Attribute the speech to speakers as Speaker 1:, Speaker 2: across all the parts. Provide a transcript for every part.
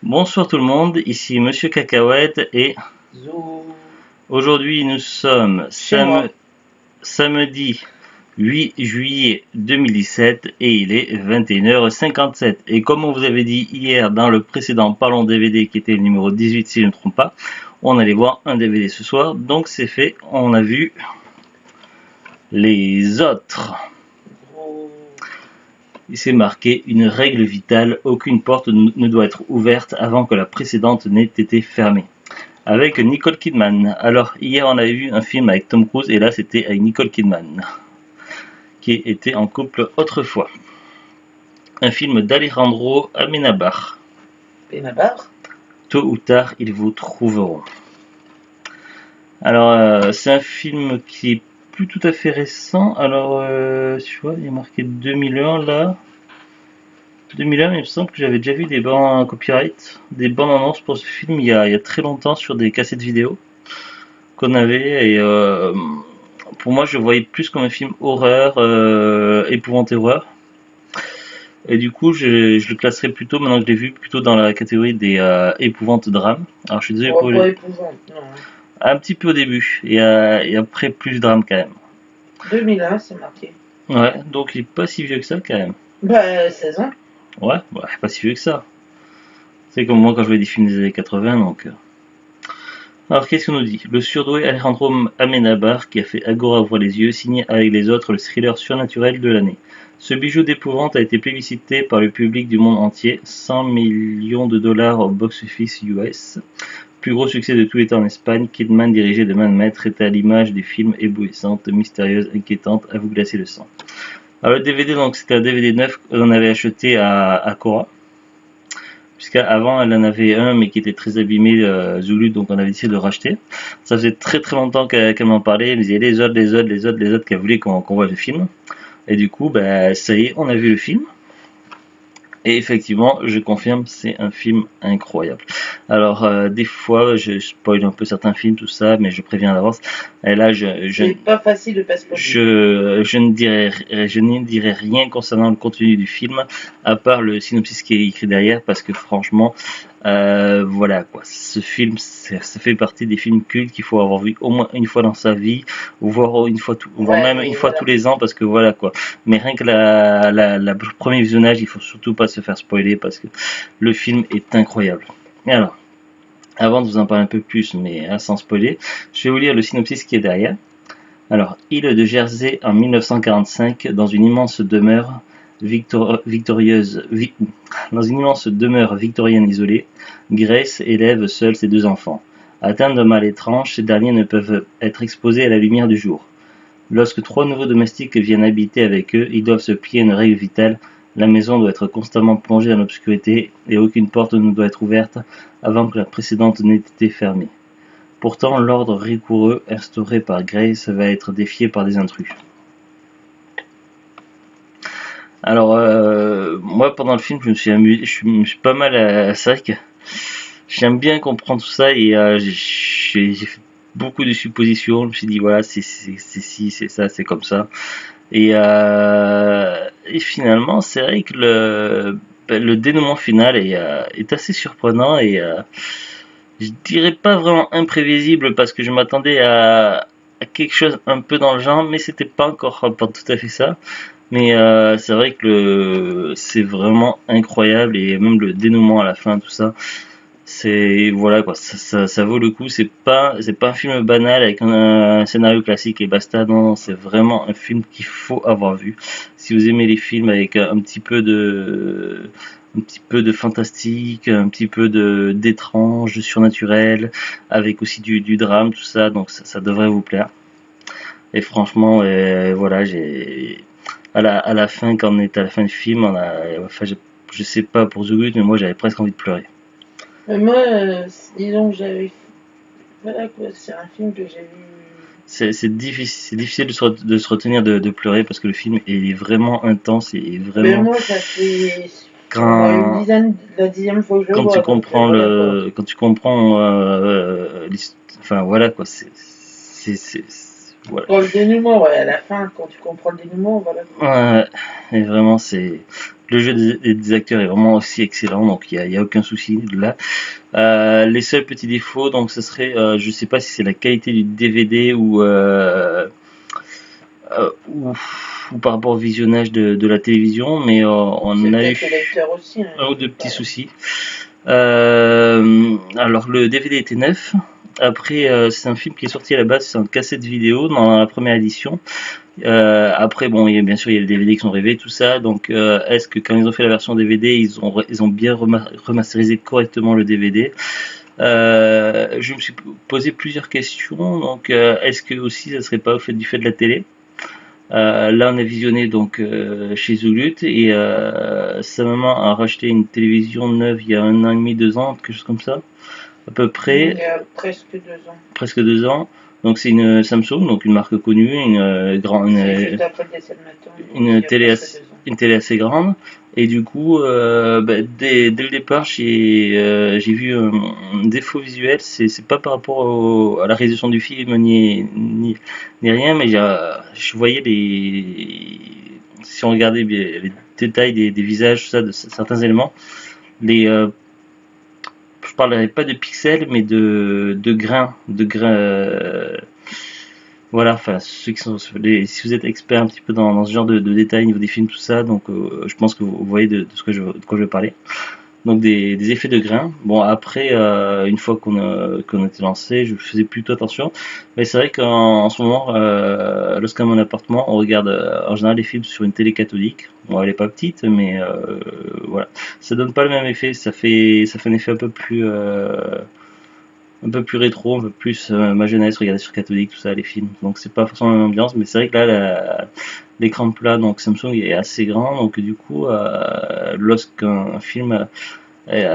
Speaker 1: Bonsoir tout le monde, ici Monsieur Cacahuète et
Speaker 2: Zou.
Speaker 1: aujourd'hui nous sommes
Speaker 2: Chez moi.
Speaker 1: samedi 8 juillet 2017 et il est 21h57. Et comme on vous avait dit hier dans le précédent Parlons DVD qui était le numéro 18 si je ne me trompe pas, on allait voir un DVD ce soir, donc c'est fait, on a vu Les Autres. Il s'est marqué une règle vitale, aucune porte ne doit être ouverte avant que la précédente n'ait été fermée. Avec Nicole Kidman. Alors hier on avait vu un film avec Tom Cruise et là c'était avec Nicole Kidman, qui était en couple autrefois. Un film d'Alejandro Amenábar.
Speaker 2: Benabar.
Speaker 1: Tôt ou tard ils vous trouveront. Alors c'est un film qui est plus tout à fait récent. Alors tu vois il est marqué 2001 là. 2001, il me semble que j'avais déjà vu des bandes copyright, des bandes annonces pour ce film il y a très longtemps sur des cassettes vidéo qu'on avait et pour moi je voyais plus comme un film horreur, épouvante horreur. Et du coup je le classerais plutôt, maintenant que je l'ai vu, plutôt dans la catégorie des épouvantes drames. Alors je suis désolé pour
Speaker 2: Pas épouvante, non.
Speaker 1: un petit peu au début et après plus drame quand même.
Speaker 2: 2001, c'est marqué.
Speaker 1: Ouais, donc il est pas si vieux que ça quand même.
Speaker 2: Bah, 16 ans.
Speaker 1: Ouais, pas si vieux que ça. C'est comme moi quand je voyais des films des années 80 donc. Alors qu'est-ce qu'on nous dit? Le surdoué Alejandro Amenábar, qui a fait Agora ouvre les yeux, signé avec les autres le thriller surnaturel de l'année. Ce bijou d'épouvante a été plébiscité par le public du monde entier, 100 millions de dollars au box-office US. Plus gros succès de tous les temps en Espagne, Kidman dirigé de main de maître était à l'image du film éblouissante, mystérieuse, inquiétante, à vous glacer le sang. Alors le DVD, donc c'était un DVD neuf qu'on avait acheté à Cora. Puisqu'avant elle en avait un mais qui était très abîmé, Zulu, donc on avait décidé de racheter. Ça faisait très très longtemps qu'elle m'en parlait, elle me disait les autres qu'elle voulait qu'on voit le film. Et du coup, bah, ça y est, on a vu le film. Et effectivement, je confirme, c'est un film incroyable. Alors, des fois, je spoil un peu certains films, tout ça, mais je préviens à l'avance. Et là,
Speaker 2: C'est pas facile de pas spoiler.
Speaker 1: je ne dirai rien concernant le contenu du film, à part le synopsis qui est écrit derrière, parce que franchement, voilà quoi. Ce film, ça fait partie des films cultes qu'il faut avoir vu au moins une fois dans sa vie, voire une fois voire même une fois tous les ans, parce que voilà quoi. Mais rien que le premier visionnage, il faut surtout pas se faire spoiler parce que le film est incroyable. Et alors, avant de vous en parler un peu plus, mais sans spoiler, je vais vous lire le synopsis qui est derrière. Alors, île de Jersey en 1945, dans une immense demeure dans une immense demeure victorienne isolée, Grace élève seule ses deux enfants. Atteints d'un mal étrange, ces derniers ne peuvent être exposés à la lumière du jour. Lorsque trois nouveaux domestiques viennent habiter avec eux, ils doivent se plier à une règle vitale. La maison doit être constamment plongée dans l'obscurité et aucune porte ne doit être ouverte avant que la précédente n'ait été fermée. Pourtant, l'ordre rigoureux instauré par Grace va être défié par des intrus. Alors, moi, pendant le film, je me suis amusé, je me suis pas mal. C'est vrai que j'aime bien comprendre tout ça et j'ai fait beaucoup de suppositions. Je me suis dit, voilà, c'est ci, c'est ça, c'est comme ça. Et finalement, c'est vrai que le dénouement final est assez surprenant et je dirais pas vraiment imprévisible parce que je m'attendais à quelque chose un peu dans le genre, mais c'était pas encore pas tout à fait ça. Mais c'est vrai que c'est vraiment incroyable et même le dénouement à la fin, tout ça, c'est voilà quoi, ça vaut le coup. C'est pas un film banal avec un scénario classique et basta. Non, c'est vraiment un film qu'il faut avoir vu. Si vous aimez les films avec un petit peu de fantastique, un petit peu d'étrange, de surnaturel, avec aussi du drame, tout ça, donc ça devrait vous plaire. Et franchement, voilà, j'ai à la fin, quand on est à la fin du film, enfin, je sais pas pour The Good, mais moi j'avais presque envie de pleurer.
Speaker 2: Mais moi, disons que j'avais. Voilà quoi, c'est un film que j'ai vu.
Speaker 1: C'est difficile de se retenir de pleurer parce que le film est vraiment intense et
Speaker 2: Mais
Speaker 1: vraiment
Speaker 2: moi, ça fait.
Speaker 1: quand
Speaker 2: La dixième fois que je le
Speaker 1: quand
Speaker 2: vois.
Speaker 1: tu
Speaker 2: Donc,
Speaker 1: comprends
Speaker 2: voilà,
Speaker 1: quand tu comprends enfin voilà quoi, voilà.
Speaker 2: Dans le dénouement, ouais, à la fin, quand tu comprends le dénouement, voilà.
Speaker 1: Et vraiment, c'est le jeu des acteurs est vraiment aussi excellent, donc il y a aucun souci là. Les seuls petits défauts, donc ce serait, je sais pas si c'est la qualité du DVD ou, ou par rapport au visionnage de la télévision, mais on
Speaker 2: C'est
Speaker 1: a eu
Speaker 2: peut-être le lecteur aussi. Hein,
Speaker 1: un ou deux petits soucis. Alors le DVD était neuf. Après, c'est un film qui est sorti à la base, c'est un cassette vidéo dans la première édition. Après, bon, bien sûr, il y a les DVD qui sont rêvés, tout ça. Donc, est-ce que quand ils ont fait la version DVD, ils ont bien remasterisé correctement le DVD? Je me suis posé plusieurs questions. Donc, est-ce que aussi ça serait pas au fait du fait de la télé? Là, on a visionné donc chez Zulut et sa maman a racheté une télévision neuve il y a 1 an et demi, 2 ans, quelque chose comme ça, à peu près.
Speaker 2: Il y a presque 2 ans.
Speaker 1: Presque 2 ans. Donc c'est une Samsung, donc une marque connue, une télé assez grande. Et du coup, dès le départ, j'ai vu un défaut visuel. C'est pas par rapport à la résolution du film ni rien, mais je voyais si on regardait les détails des visages, tout ça, de certains éléments, je parlerai pas de pixels, mais de grains, voilà, enfin, ceux qui sont, si vous êtes expert un petit peu dans ce genre de détails au niveau des films, tout ça, donc je pense que vous voyez de quoi je vais parler. Donc des effets de grains. Bon, après, une fois qu'on était lancé, je faisais plutôt attention. Mais c'est vrai qu'en ce moment, lorsqu'à mon appartement, on regarde en général les films sur une télé cathodique. Bon, elle est pas petite, mais voilà. Ça donne pas le même effet. Ça fait un effet un peu plus rétro, un peu plus ma jeunesse, regarder sur cathodique, tout ça, les films. Donc c'est pas forcément la même ambiance, mais c'est vrai que là, l'écran plat, donc Samsung est assez grand, donc du coup, lorsqu'un film a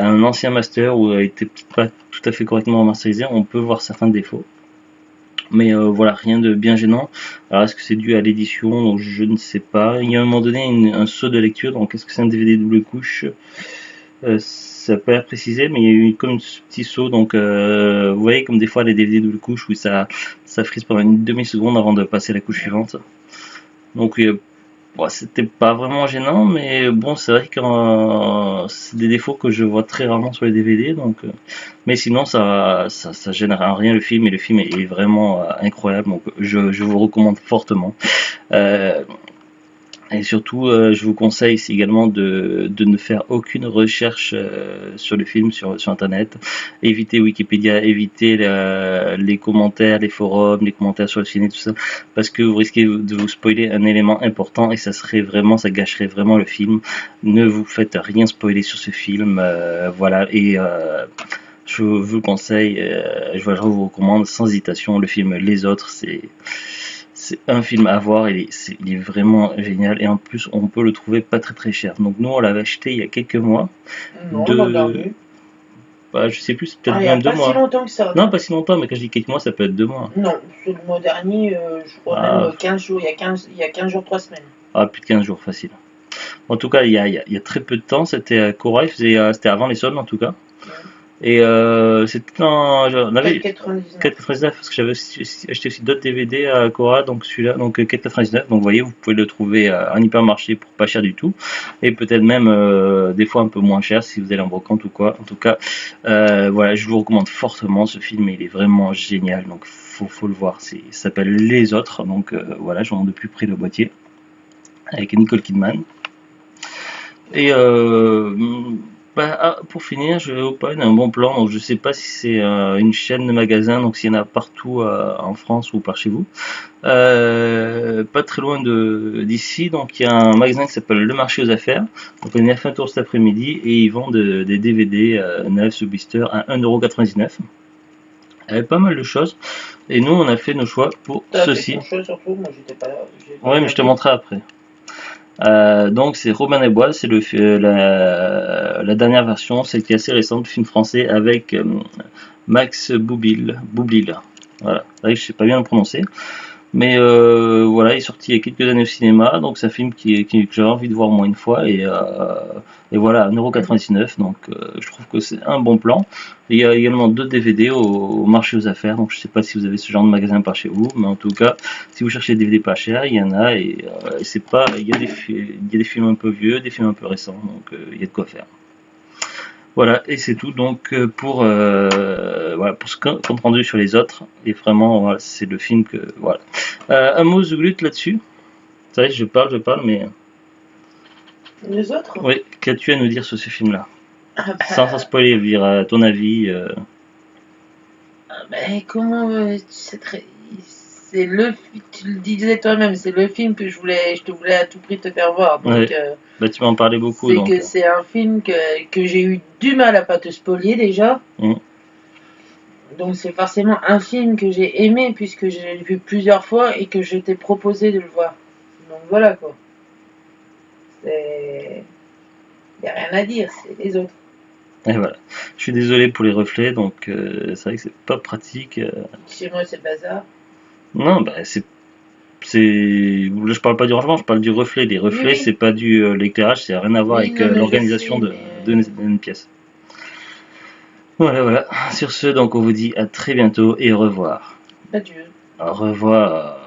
Speaker 1: un ancien master ou a été pas tout à fait correctement remasterisé, on peut voir certains défauts. Mais voilà, rien de bien gênant. Alors est-ce que c'est dû à l'édition? Je ne sais pas. Il y a à un moment donné un saut de lecture, donc est-ce que c'est un DVD double couche? Ça n'a pas l'air précisé, mais il y a eu comme un petit saut, donc vous voyez comme des fois les DVD double couche où ça frise pendant une demi-seconde avant de passer à la couche suivante. Donc bon, c'était pas vraiment gênant, mais bon, c'est vrai que c'est des défauts que je vois très rarement sur les DVD, donc mais sinon ça gêne rien le film, et le film est vraiment incroyable, donc je vous recommande fortement. Et surtout, je vous conseille également de ne faire aucune recherche sur le film sur Internet. Évitez Wikipédia, évitez les commentaires, les forums, les commentaires sur le ciné, tout ça, parce que vous risquez de vous spoiler un élément important et ça gâcherait vraiment le film. Ne vous faites rien spoiler sur ce film, voilà. Et je vous conseille, je vous recommande sans hésitation le film Les Autres. C'est un film à voir, il est vraiment génial et en plus on peut le trouver pas très cher. Donc nous on l'avait acheté il y a quelques mois.
Speaker 2: Non,
Speaker 1: Je sais plus, c'est peut-être
Speaker 2: même 2 mois. Pas si longtemps que ça.
Speaker 1: Non, pas si longtemps, mais quand je dis quelques mois, ça peut être 2 mois.
Speaker 2: Non, c'est le mois dernier, je crois même 15 jours, il y a 15 jours, 3 semaines.
Speaker 1: Ah, plus de 15 jours, facile. En tout cas, il y a très peu de temps, c'était Cora, c'était avant les soldes en tout cas. Ouais. Et c'était on avait 4,99 parce que j'avais acheté aussi d'autres DVD à Cora, donc celui-là, donc 4,99. Donc vous voyez, vous pouvez le trouver en hypermarché pour pas cher du tout, et peut-être même des fois un peu moins cher si vous allez en brocante ou quoi. En tout cas, voilà, je vous recommande fortement ce film, il est vraiment génial, donc faut le voir. Ça s'appelle Les Autres, donc voilà, je rends de plus près le boîtier avec Nicole Kidman. Et pour finir, je vais vous parler d'un bon plan. Donc, je sais pas si c'est une chaîne de magasins, donc s'il y en a partout en France ou par chez vous. Pas très loin d'ici, donc il y a un magasin qui s'appelle Le Marché aux Affaires. Donc on y a fait un tour cet après-midi et ils vendent des DVD neufs sous blister à 1,99€. Il y avait pas mal de choses. Et nous, on a fait nos choix pour ceci. Ouais, mais je te montrerai après. Donc c'est Robin des Bois, c'est la dernière version, celle qui est assez récente, film français avec Max Boublil. Voilà, je sais pas bien le prononcer. Mais voilà, il est sorti il y a quelques années au cinéma, donc c'est un film que j'avais envie de voir au moins une fois, et voilà, 1,99 €, donc je trouve que c'est un bon plan. Et il y a également 2 DVD au marché aux affaires, donc je sais pas si vous avez ce genre de magasin par chez vous, mais en tout cas, si vous cherchez des DVD pas chers, il y en a, et c'est pas, il y a des films un peu vieux, des films un peu récents, donc il y a de quoi faire. Voilà, et c'est tout donc voilà, pour ce compte rendu sur les autres. Et vraiment, voilà, c'est le film que. Voilà. Un mot, Zuglut, là-dessus. C'est vrai, je parle, mais.
Speaker 2: Les autres?
Speaker 1: Oui, qu'as-tu à nous dire sur ce film-là?
Speaker 2: Ah
Speaker 1: Sans
Speaker 2: bah,
Speaker 1: spoiler, je veux dire, à ton avis.
Speaker 2: comment c'est tu le disais toi-même, c'est le film que je te voulais à tout prix te faire voir. Donc
Speaker 1: Ouais, bah, tu m'en parlais beaucoup,
Speaker 2: c'est
Speaker 1: donc.
Speaker 2: que c'est un film que j'ai eu du mal à pas te spoiler déjà.
Speaker 1: Hum,
Speaker 2: Donc c'est forcément un film que j'ai aimé puisque j'ai vu plusieurs fois et que je t'ai proposé de le voir. Donc voilà quoi. C'est y a rien à dire, c'est les autres.
Speaker 1: et voilà. Je suis désolé pour les reflets, donc c'est vrai que c'est pas pratique.
Speaker 2: Chez moi c'est bazar.
Speaker 1: Non, bah, là, je parle pas du rangement, je parle du reflet. Les
Speaker 2: Oui
Speaker 1: reflets, c'est
Speaker 2: oui.
Speaker 1: pas du l'éclairage, c'est rien à voir
Speaker 2: Oui
Speaker 1: avec
Speaker 2: non mais je
Speaker 1: l'organisation
Speaker 2: sais
Speaker 1: de,
Speaker 2: mais
Speaker 1: d'une pièce. Voilà, voilà. Sur ce, donc on vous dit à très bientôt et au revoir.
Speaker 2: adieu.
Speaker 1: Au revoir.